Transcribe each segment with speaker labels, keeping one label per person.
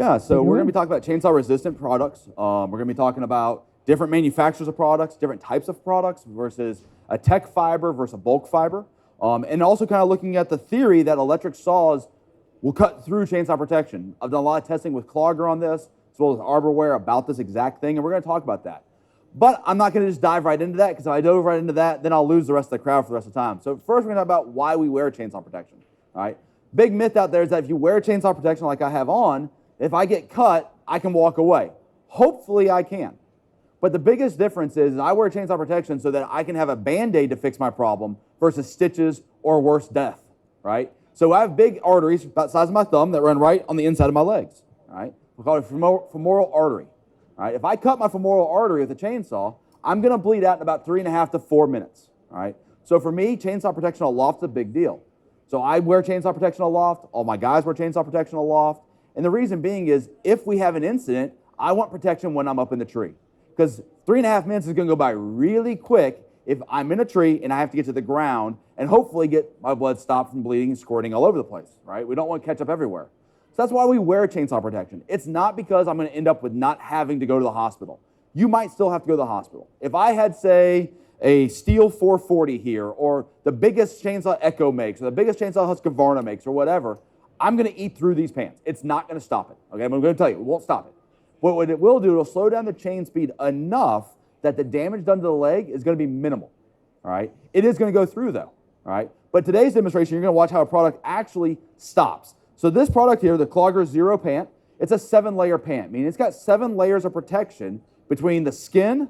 Speaker 1: Yeah, so we're going to be talking about chainsaw-resistant products. We're going to be talking about different manufacturers of products, different types of products versus a tech fiber versus a bulk fiber, and also kind of looking at the theory that electric saws will cut through chainsaw protection. I've done a lot of testing with Clogger on this, as well as Arbor about this exact thing, and we're going to talk about that. But I'm not going to just dive right into that, because if I dove right into that, then I'll lose the rest of the crowd for the rest of the time. So first, we're going to talk about why we wear chainsaw protection. All right? Big myth out there is that if you wear chainsaw protection like I have on, if I get cut, I can walk away. Hopefully, I can. But the biggest difference is I wear chainsaw protection so that I can have a Band-Aid to fix my problem versus stitches or worse, death. Right? So I have big arteries about the size of my thumb that run right on the inside of my legs. All right? We call it femoral artery. All right? If I cut my femoral artery with a chainsaw, I'm going to bleed out in about 3.5 to 4 minutes. All right? So for me, chainsaw protection aloft is a big deal. So I wear chainsaw protection aloft. All my guys wear chainsaw protection aloft. And the reason being is if we have an incident, I want protection when I'm up in the tree. Because 3.5 minutes is going to go by really quick if I'm in a tree and I have to get to the ground and hopefully get my blood stopped from bleeding and squirting all over the place, right? We don't want to catch up everywhere. So that's why we wear chainsaw protection. It's not because I'm going to end up with not having to go to the hospital. You might still have to go to the hospital. If I had, say, a Steel 440 here, or the biggest chainsaw Echo makes, or the biggest chainsaw Husqvarna makes, or whatever, I'm going to eat through these pants. It's not going to stop it. Okay, I'm going to tell you, it won't stop it. But what it will do, it'll slow down the chain speed enough that the damage done to the leg is going to be minimal. All right, it is going to go through though. All right, but today's demonstration, you're going to watch how a product actually stops. So this product here, the Clogger Zero Pant, it's a 7-layer pant, meaning it's got 7 layers of protection between the skin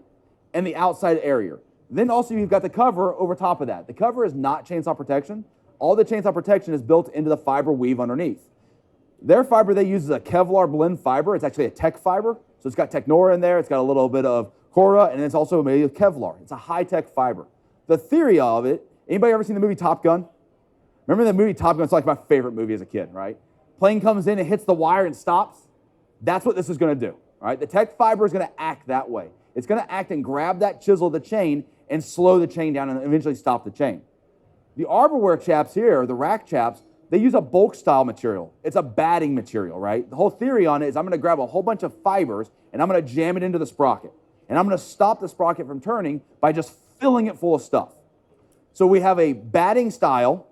Speaker 1: and the outside area. Then also you've got the cover over top of that. The cover is not chainsaw protection. All the chainsaw protection is built into the fiber weave underneath. Their fiber they use is a Kevlar blend fiber. It's actually a tech fiber. So it's got Technora in there. It's got a little bit of Cora, and it's also made of Kevlar. It's a high-tech fiber. The theory of it, anybody ever seen the movie Top Gun? Remember the movie Top Gun? It's like my favorite movie as a kid, right? Plane comes in, it hits the wire and stops. That's what this is going to do, right? The tech fiber is going to act that way. It's going to act and grab that chisel of the chain and slow the chain down and eventually stop the chain. The Arbor chaps here, the rack chaps, they use a bulk style material. It's a batting material, right? The whole theory on it is I'm going to grab a whole bunch of fibers and I'm going to jam it into the sprocket. And I'm going to stop the sprocket from turning by just filling it full of stuff. So we have a batting style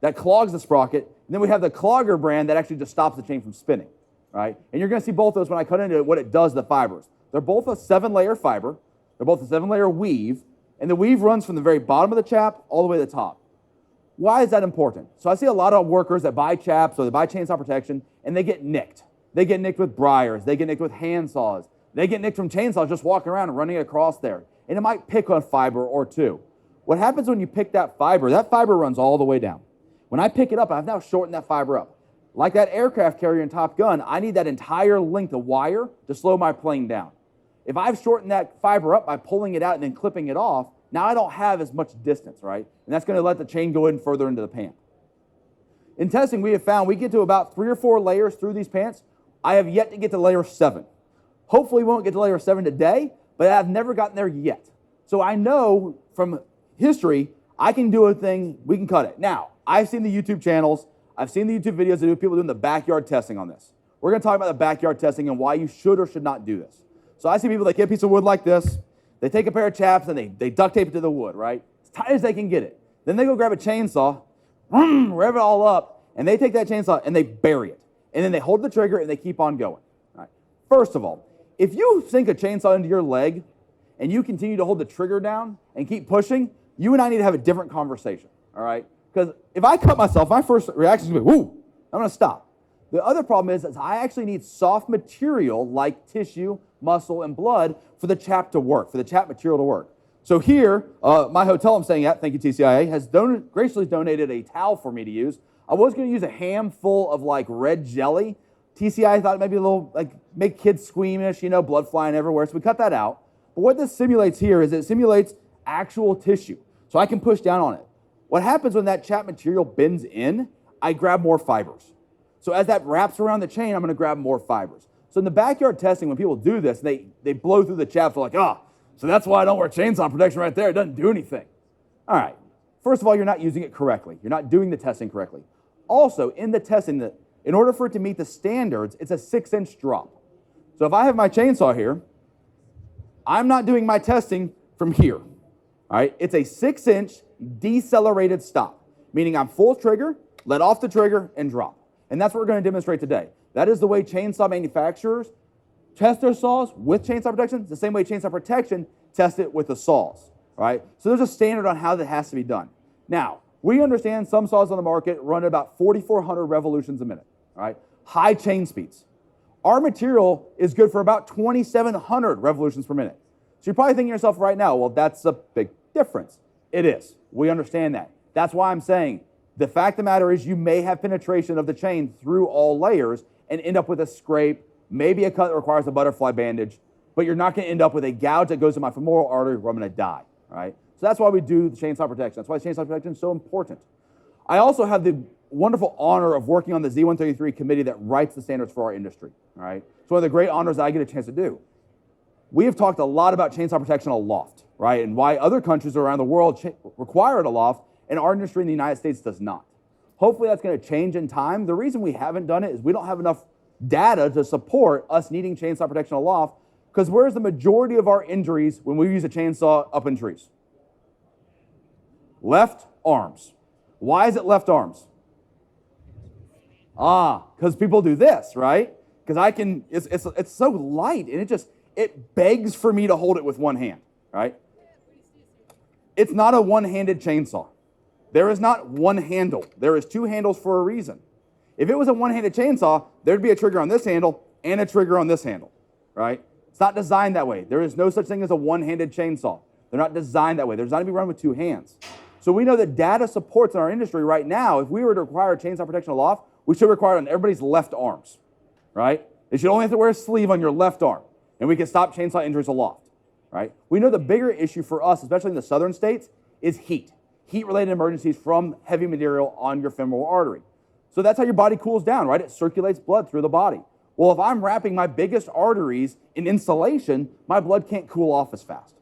Speaker 1: that clogs the sprocket, and then we have the Clogger brand that actually just stops the chain from spinning, right? And you're going to see both those when I cut into it, what it does to the fibers. They're both a 7-layer fiber. They're both a 7-layer weave, and the weave runs from the very bottom of the chap all the way to the top. Why is that important? So I see a lot of workers that buy chaps or they buy chainsaw protection, and they get nicked. They get nicked with briars. They get nicked with hand saws. They get nicked from chainsaws just walking around and running across there. And it might pick a fiber or two. What happens when you pick that fiber runs all the way down. When I pick it up, I've now shortened that fiber up. Like that aircraft carrier in Top Gun, I need that entire length of wire to slow my plane down. If I've shortened that fiber up by pulling it out and then clipping it off, now I don't have as much distance, right? And that's going to let the chain go in further into the pant. In testing, we have found we get to about 3 or 4 layers through these pants. I have yet to get to layer 7. Hopefully we won't get to layer 7 today, but I've never gotten there yet. So I know from history, I can do a thing, we can cut it. Now, I've seen the YouTube channels, I've seen the YouTube videos that do people doing the backyard testing on this. We're going to talk about the backyard testing and why you should or should not do this. So I see people that get a piece of wood like this, they take a pair of chaps and they duct tape it to the wood, right? As tight as they can get it. Then they go grab a chainsaw, rev it all up, and they take that chainsaw and they bury it. And then they hold the trigger and they keep on going. All right. First of all, if you sink a chainsaw into your leg and you continue to hold the trigger down and keep pushing, you and I need to have a different conversation, all right? Because if I cut myself, my first reaction is going to be, woo, I'm going to stop. The other problem is I actually need soft material like tissue, muscle, and blood for the chap to work, for the chap material to work. So here, my hotel I'm staying at, thank you TCIA, has graciously donated a towel for me to use. I was going to use a handful of like red jelly. TCIA thought maybe a little, like, make kids squeamish, you know, blood flying everywhere, so we cut that out. But what this simulates here is it simulates actual tissue, so I can push down on it. What happens when that chap material bends in, I grab more fibers. So as that wraps around the chain, I'm going to grab more fibers. So in the backyard testing, when people do this, they blow through the chaps, they're like, so that's why I don't wear chainsaw protection right there. It doesn't do anything. All right. First of all, you're not using it correctly. You're not doing the testing correctly. Also, in the testing, In order for it to meet the standards, it's a 6-inch drop. So if I have my chainsaw here, I'm not doing my testing from here. All right? It's a 6-inch decelerated stop, meaning I'm full trigger, let off the trigger, and drop. And that's what we're going to demonstrate today. That is the way chainsaw manufacturers test their saws with chainsaw protection. It's the same way chainsaw protection tests it with the saws. All right? So there's a standard on how that has to be done. Now, we understand some saws on the market run at about 4,400 revolutions a minute. All right? High chain speeds. Our material is good for about 2,700 revolutions per minute. So you're probably thinking to yourself right now, well, that's a big difference. It is. We understand that. That's why I'm saying the fact of the matter is you may have penetration of the chain through all layers and end up with a scrape, maybe a cut that requires a butterfly bandage, but you're not going to end up with a gouge that goes to my femoral artery where I'm going to die. All right? So that's why we do the chainsaw protection. That's why chainsaw protection is so important. I also have the wonderful honor of working on the Z133 committee that writes the standards for our industry. All right? It's one of the great honors that I get a chance to do. We have talked a lot about chainsaw protection aloft, right? And why other countries around the world require it aloft, and our industry in the United States does not. Hopefully that's going to change in time. The reason we haven't done it is we don't have enough data to support us needing chainsaw protection aloft, because where's the majority of our injuries when we use a chainsaw up in trees? Left arms. Why is it left arms? Because people do this, right? Because it's so light, and it begs for me to hold it with one hand, right? It's not a one-handed chainsaw. There is not one handle. There is two handles for a reason. If it was a one-handed chainsaw, there'd be a trigger on this handle and a trigger on this handle, right? It's not designed that way. There is no such thing as a one-handed chainsaw. They're not designed that way. They're designed to be run with two hands. So we know that data supports in our industry right now, if we were to require chainsaw protection aloft, we should require it on everybody's left arms, right? They should only have to wear a sleeve on your left arm, and we can stop chainsaw injuries aloft, right? We know the bigger issue for us, especially in the southern states, is heat. Heat-related emergencies from heavy material on your femoral artery. So that's how your body cools down, right? It circulates blood through the body. Well, if I'm wrapping my biggest arteries in insulation, my blood can't cool off as fast.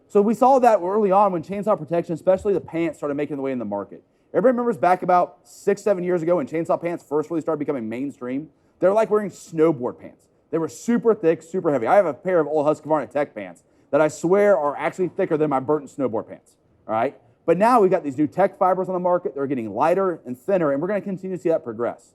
Speaker 1: So we saw that early on when chainsaw protection, especially the pants, started making their way in the market. Everybody remembers back about 6-7 years ago when chainsaw pants first really started becoming mainstream? They're like wearing snowboard pants. They were super thick, super heavy. I have a pair of old Husqvarna Tech pants that I swear are actually thicker than my Burton snowboard pants, all right? But now we've got these new tech fibers on the market. They're getting lighter and thinner, and we're going to continue to see that progress.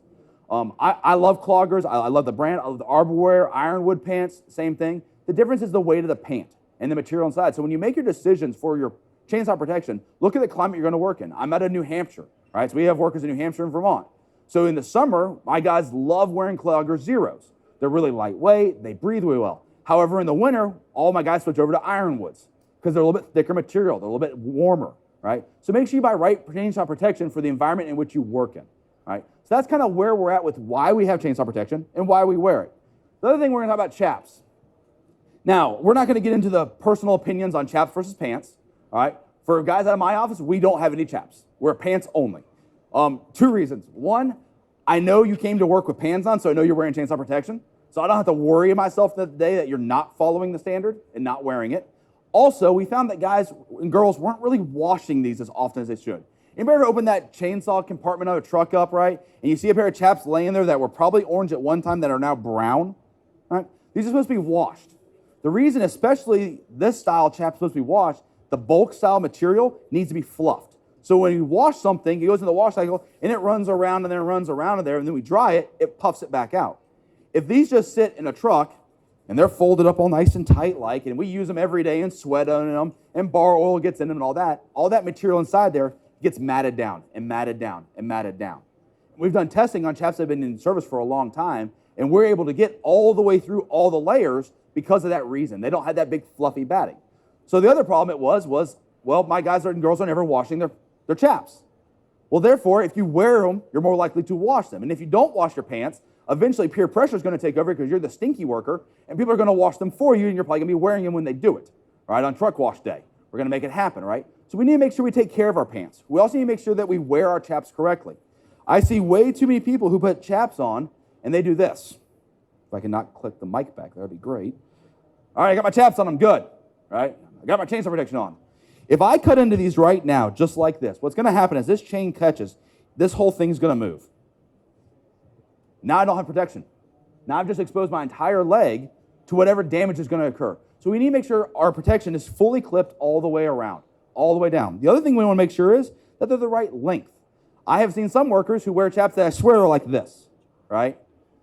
Speaker 1: I love cloggers. I love the brand. I love the Arbor ironwood pants, same thing. The difference is the weight of the pant and the material inside. So when you make your decisions for your chainsaw protection, look at the climate you're going to work in. I'm out of New Hampshire, right? So we have workers in New Hampshire and Vermont. So in the summer, my guys love wearing Clogger Zeros. They're really lightweight. They breathe really well. However, in the winter, all my guys switch over to ironwoods because they're a little bit thicker material. They're a little bit warmer, right? So make sure you buy right chainsaw protection for the environment in which you work in, right? So that's kind of where we're at with why we have chainsaw protection and why we wear it. The other thing we're going to talk about chaps. Now, we're not going to get into the personal opinions on chaps versus pants, all right? For guys out of my office, we don't have any chaps. We're pants only. Two reasons. One, I know you came to work with pants on, so I know you're wearing chainsaw protection. So I don't have to worry myself the day that you're not following the standard and not wearing it. Also, we found that guys and girls weren't really washing these as often as they should. Anybody ever open that chainsaw compartment of a truck up, right? And you see a pair of chaps laying there that were probably orange at one time that are now brown, right? These are supposed to be washed. The reason, especially this style chap supposed to be washed, the bulk style material needs to be fluffed. So when you wash something, it goes in the wash cycle, and it runs around and then runs around in there, and then we dry it, it puffs it back out. If these just sit in a truck, and they're folded up all nice and tight like, and we use them every day and sweat on them, and bar oil gets in them and all that material inside there gets matted down and matted down and matted down. We've done testing on chaps that have been in service for a long time, and we're able to get all the way through all the layers because of that reason. They don't have that big fluffy batting. So the other problem it was, well, my guys and girls are never washing their chaps. Well, therefore, if you wear them, you're more likely to wash them. And if you don't wash your pants, eventually peer pressure is going to take over because you're the stinky worker, and people are going to wash them for you, and you're probably going to be wearing them when they do it, right, on truck wash day. We're going to make it happen, right? So we need to make sure we take care of our pants. We also need to make sure that we wear our chaps correctly. I see way too many people who put chaps on, and they do this. If I can not click the mic back, that would be great. All right, I got my chaps on, I'm good, right? I got my chainsaw protection on. If I cut into these right now, just like this, what's going to happen is this chain catches, this whole thing's going to move. Now I don't have protection. Now I've just exposed my entire leg to whatever damage is going to occur. So we need to make sure our protection is fully clipped all the way around, all the way down. The other thing we want to make sure is that they're the right length. I have seen some workers who wear chaps that I swear are like this, right?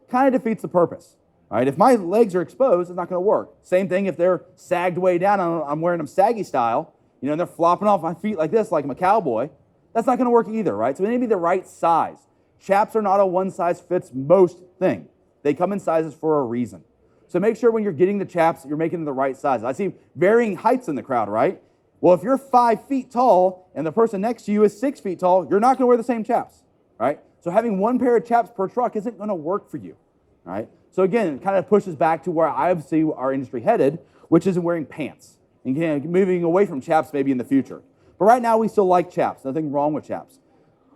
Speaker 1: Kind of defeats the purpose, right? If my legs are exposed, it's not going to work. Same thing if they're sagged way down and I'm wearing them saggy style, and they're flopping off my feet like this, like I'm a cowboy. That's not going to work either, right? So they need to be the right size. Chaps are not a one-size-fits-most thing. They come in sizes for a reason. So make sure when you're getting the chaps, you're making them the right size. I see varying heights in the crowd, right? Well, if you're 5 feet tall and the person next to you is 6 feet tall, you're not going to wear the same chaps, right? So having one pair of chaps per truck isn't going to work for you, right? So again, it kind of pushes back to where I see our industry headed, which is in wearing pants and moving away from chaps maybe in the future. But right now, we still like chaps. Nothing wrong with chaps.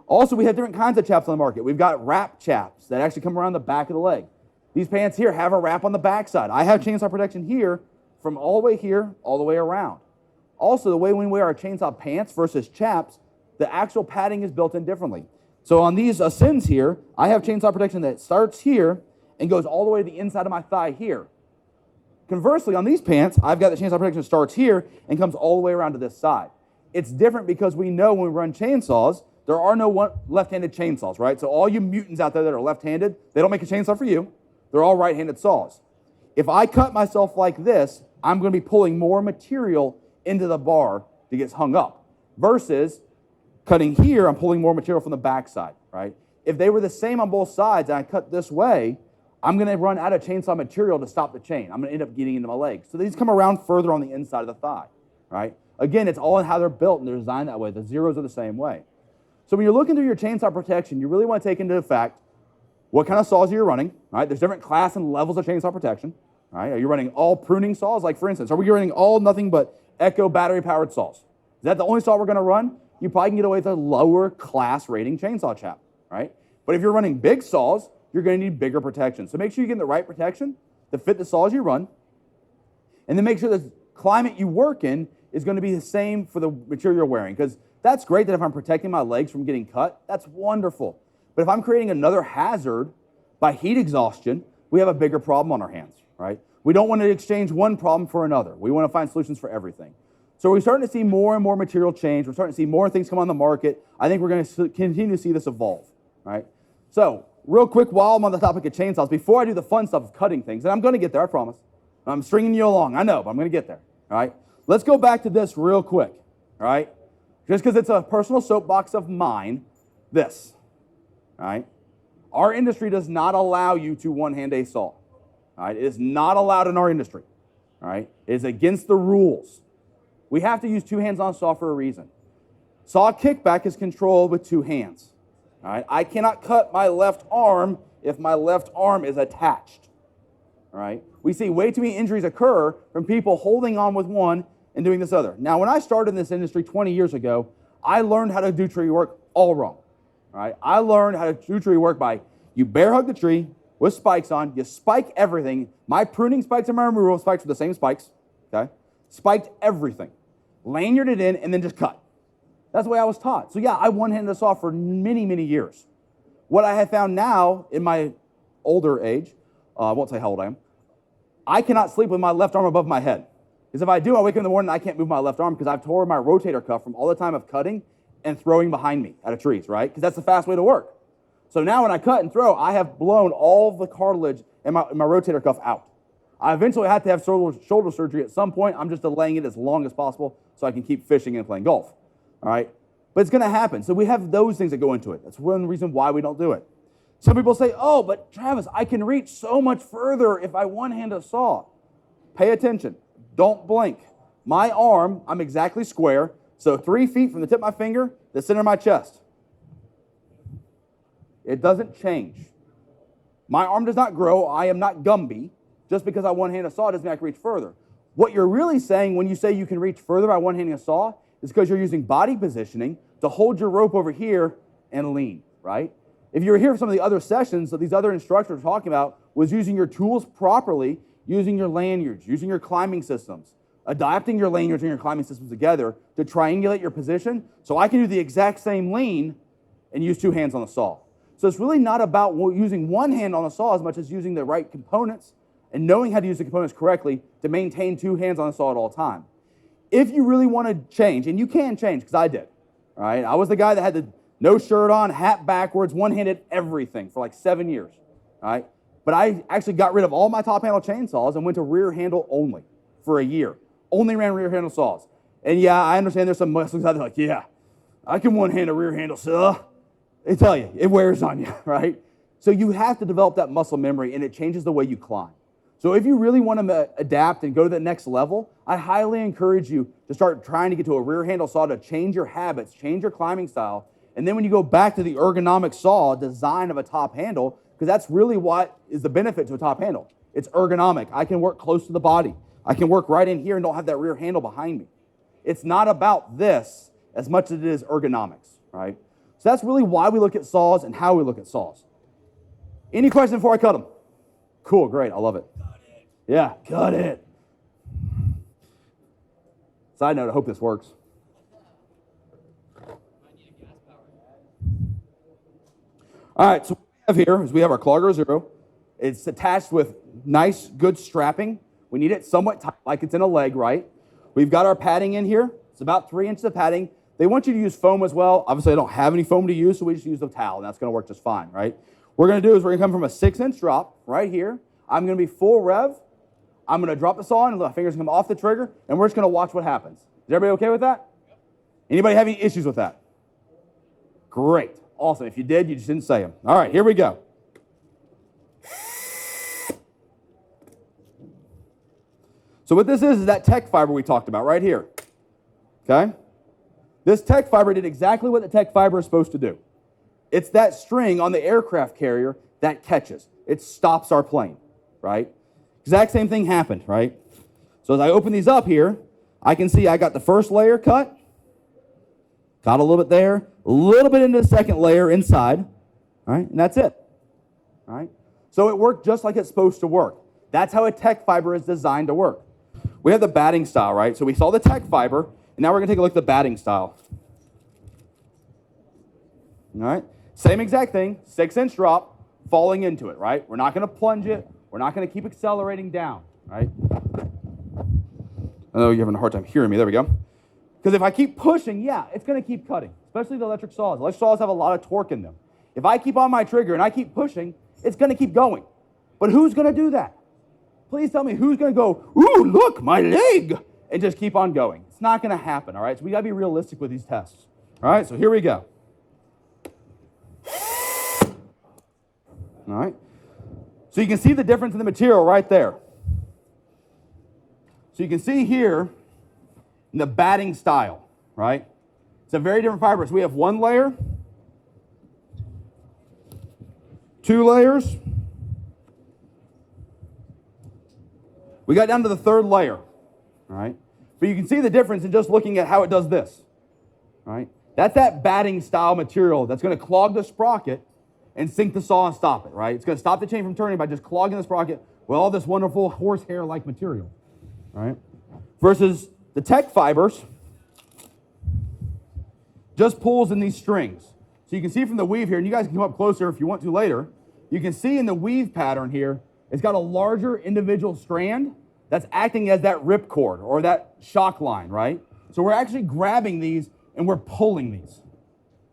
Speaker 1: Also, we have different kinds of chaps on the market. We've got wrap chaps that actually come around the back of the leg. These pants here have a wrap on the backside. I have chainsaw protection here from all the way here, all the way around. Also, the way we wear our chainsaw pants versus chaps, the actual padding is built in differently. So on these Ascends here, I have chainsaw protection that starts here and goes all the way to the inside of my thigh here. Conversely, on these pants, I've got the chainsaw protection that starts here and comes all the way around to this side. It's different because we know when we run chainsaws, there are no left-handed chainsaws, right? So all you mutants out there that are left-handed, they don't make a chainsaw for you. They're all right-handed saws. If I cut myself like this, I'm going to be pulling more material into the bar that gets hung up. Versus cutting here, I'm pulling more material from the backside, right? If they were the same on both sides and I cut this way, I'm going to run out of chainsaw material to stop the chain. I'm going to end up getting into my legs. So these come around further on the inside of the thigh, right? Again, it's all in how they're built and they're designed that way. The zeros are the same way. So when you're looking through your chainsaw protection, you really want to take into effect what kind of saws you're running, right? There's different class and levels of chainsaw protection, right? Are you running all pruning saws? Like for instance, are we running all nothing but Echo battery-powered saws? Is that the only saw we're going to run? You probably can get away with a lower class rating chainsaw chap, right? But if you're running big saws, you're going to need bigger protection. So make sure you get the right protection to fit the saws you run, and then make sure the climate you work in is going to be the same for the material you're wearing. Because that's great that if I'm protecting my legs from getting cut, that's wonderful. But if I'm creating another hazard by heat exhaustion, we have a bigger problem on our hands, right? We don't want to exchange one problem for another. We want to find solutions for everything. So we're starting to see more and more material change. We're starting to see more things come on the market. I think we're going to continue to see this evolve, right? So real quick, while I'm on the topic of chainsaws, before I do the fun stuff of cutting things, and I'm going to get there, I promise. I'm stringing you along. I know, but I'm going to get there, all right? Let's go back to this real quick, all right? Just because it's a personal soapbox of mine, this, all right? Our industry does not allow you to one-hand a saw, all right? It is not allowed in our industry, all right? It is against the rules. We have to use two hands on a saw for a reason. Saw kickback is controlled with two hands, all right? I cannot cut my left arm if my left arm is attached, all right? We see way too many injuries occur from people holding on with one and doing this other. Now, when I started in this industry 20 years ago, I learned how to do tree work all wrong. All right? I learned how to do tree work by you bear hug the tree with spikes on, you spike everything. My pruning spikes and my removal spikes were the same spikes, okay? Spiked everything, lanyarded it in, and then just cut. That's the way I was taught. So yeah, I one-handed the saw for many, many years. What I have found now in my older age, I won't say how old I am, I cannot sleep with my left arm above my head. Because if I do, I wake up in the morning and I can't move my left arm because I've tore my rotator cuff from all the time of cutting and throwing behind me out of trees, right? Because that's the fast way to work. So now when I cut and throw, I have blown all the cartilage in my rotator cuff out. I eventually had to have shoulder surgery at some point. I'm just delaying it as long as possible so I can keep fishing and playing golf, all right? But it's going to happen. So we have those things that go into it. That's one reason why we don't do it. Some people say, oh, but Travis, I can reach so much further if I one-hand a saw. Pay attention. Don't blink. My arm, I'm exactly square, so 3 feet from the tip of my finger to the center of my chest. It doesn't change. My arm does not grow. I am not Gumby. Just because I one-hand a saw doesn't mean I can reach further. What you're really saying when you say you can reach further by one-handing a saw is because you're using body positioning to hold your rope over here and lean, right? If you were here for some of the other sessions that these other instructors are talking about was using your tools properly, using your lanyards, using your climbing systems, adapting your lanyards and your climbing systems together to triangulate your position so I can do the exact same lean and use two hands on the saw. So it's really not about using one hand on a saw as much as using the right components and knowing how to use the components correctly to maintain two hands on a saw at all time. If you really want to change, and you can change, because I did, all right? I was the guy that had the no shirt on, hat backwards, one-handed everything for like 7 years, all right? But I actually got rid of all my top handle chainsaws and went to rear handle only for a year. Only ran rear handle saws. And yeah, I understand there's some muscles out there like, yeah, I can one-hand a rear handle saw. They tell you, it wears on you, right? So you have to develop that muscle memory, and it changes the way you climb. So if you really want to adapt and go to the next level, I highly encourage you to start trying to get to a rear handle saw to change your habits, change your climbing style, and then when you go back to the ergonomic saw design of a top handle, because that's really what is the benefit to a top handle. It's ergonomic. I can work close to the body. I can work right in here and don't have that rear handle behind me. It's not about this as much as it is ergonomics, right? So that's really why we look at saws and how we look at saws. Any questions before I cut them? Cool, great, I love it. Cut it. Yeah, cut it. Side note, I hope this works. All right, so what we have here is we have our Clogger Zero. It's attached with nice, good strapping. We need it somewhat tight, like it's in a leg, right? We've got our padding in here. It's about 3 inches of padding. They want you to use foam as well. Obviously, I don't have any foam to use, so we just use the towel, and that's going to work just fine, right? What we're going to do is we're going to come from a 6-inch drop right here. I'm going to be full rev. I'm going to drop the saw in, and my fingers come off the trigger, and we're just going to watch what happens. Is everybody okay with that? Anybody have any issues with that? Great. Awesome. If you did, you just didn't say them. All right, here we go. So what this is that tech fiber we talked about right here. Okay? This tech fiber did exactly what the tech fiber is supposed to do. It's that string on the aircraft carrier that catches. It stops our plane, right? Exact same thing happened, right? So as I open these up here, I can see I got the first layer cut, got a little bit there, a little bit into the second layer inside, all right? And that's it, all right? So it worked just like it's supposed to work. That's how a tech fiber is designed to work. We have the batting style, right? So we saw the tech fiber, and now we're going to take a look at the batting style. All right? Same exact thing, 6-inch drop, falling into it, right? We're not going to plunge it. We're not going to keep accelerating down, right? I know you're having a hard time hearing me. There we go. Because if I keep pushing, yeah, it's going to keep cutting, especially the electric saws. Electric saws have a lot of torque in them. If I keep on my trigger and I keep pushing, it's going to keep going. But who's going to do that? Please tell me who's going to go, ooh, look, my leg, and just keep on going. It's not going to happen, all right? So we got to be realistic with these tests. All right, so here we go. All right. So you can see the difference in the material right there. So you can see here in the batting style, right? It's a very different fiber. So we have 1 layer, 2 layers. We got down to the 3rd layer, all right? But you can see the difference in just looking at how it does this, all right? That's that batting style material that's going to clog the sprocket and sink the saw and stop it, right? It's going to stop the chain from turning by just clogging the sprocket with all this wonderful horsehair-like material, all right? Versus the tech fibers just pulls in these strings. So you can see from the weave here, and you guys can come up closer if you want to later, you can see in the weave pattern here, it's got a larger individual strand that's acting as that ripcord or that shock line, right? So we're actually grabbing these and we're pulling these.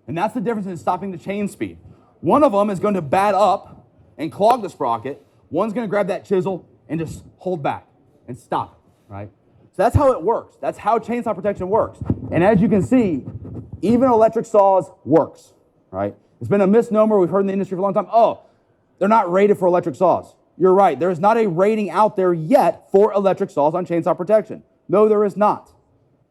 Speaker 1: And that's the difference in stopping the chain speed. One of them is going to bat up and clog the sprocket. One's going to grab that chisel and just hold back and stop it, right? So that's how it works. That's how chainsaw protection works. And as you can see, even electric saws works, right? It's been a misnomer we've heard in the industry for a long time. Oh, they're not rated for electric saws. You're right. There is not a rating out there yet for electric saws on chainsaw protection. No, there is not.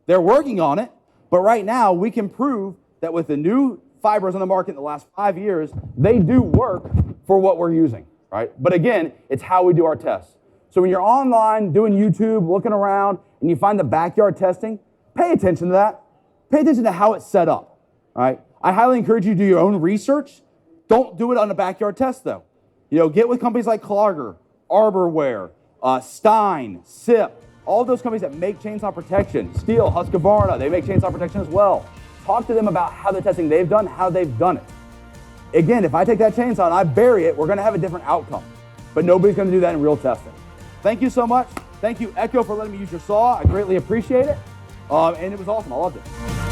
Speaker 1: They're working on it, but right now we can prove that with the new fibers on the market in the last 5 years, they do work for what we're using, right? But again, it's how we do our tests. So when you're online, doing YouTube, looking around, and you find the backyard testing, pay attention to that. Pay attention to how it's set up, all right? I highly encourage you to do your own research. Don't do it on a backyard test, though. You know, get with companies like Clogger, Arbor, Stein, SIP, all those companies that make chainsaw protection. Steel, Husqvarna, they make chainsaw protection as well. Talk to them about how the testing they've done, how they've done it. again, if I take that chainsaw and I bury it, we're going to have a different outcome. But nobody's going to do that in real testing. Thank you so much. Thank you, Echo, for letting me use your saw. I greatly appreciate it. And it was awesome. I loved it.